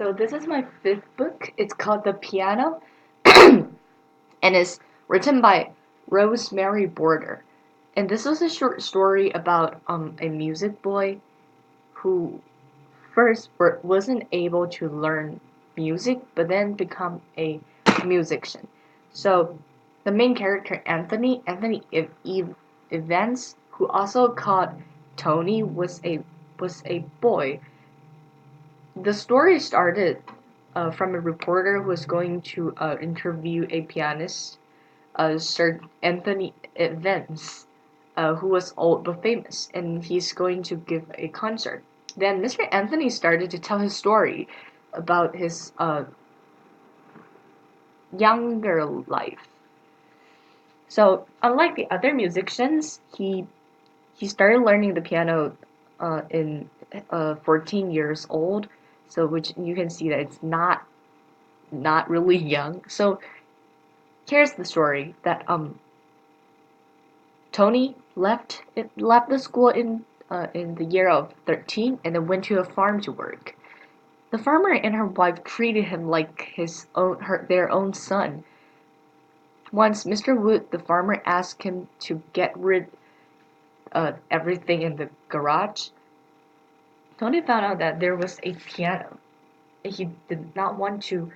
So this is my fifth book. It's called The Piano, and it's written by Rosemary Border. And this was a short story about a music boy who wasn't able to learn music, but then become a musician. So the main character Anthony Evans, who also called Tony, was a boy. The story started from a reporter who was going to interview a pianist, Sir Anthony Evans, who was old but famous, and he's going to give a concert. Then Mr. Anthony started to tell his story about his younger life. So, unlike the other musicians, he started learning the piano in 14 years old. So, which you can see that it's not really young. So, here's the story that Tony left the school in the year of 13 and then went to a farm to work. The farmer and her wife treated him like their own son. Once Mr. Wood, the farmer, asked him to get rid of everything in the garage, Tony found out that there was a piano. He did not want to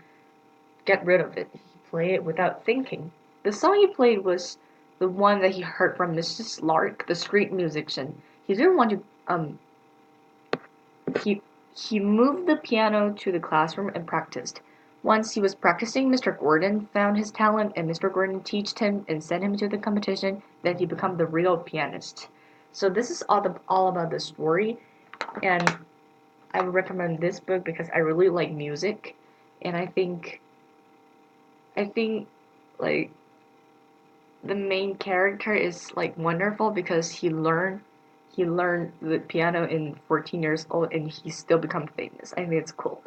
get rid of it. He played it without thinking. The song he played was the one that he heard from Mrs. Lark, the street musician. He didn't want to he he moved the piano to the classroom and practiced. Once he was practicing, Mr. Gordon found his talent and Mr. Gordon taught him and sent him to the competition. Then he became the real pianist. So this is all about the story, and I would recommend this book because I really like music, and I think like the main character is like wonderful because he learned the piano in 14 years old and he still become famous. I think it's cool.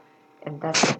And that's it.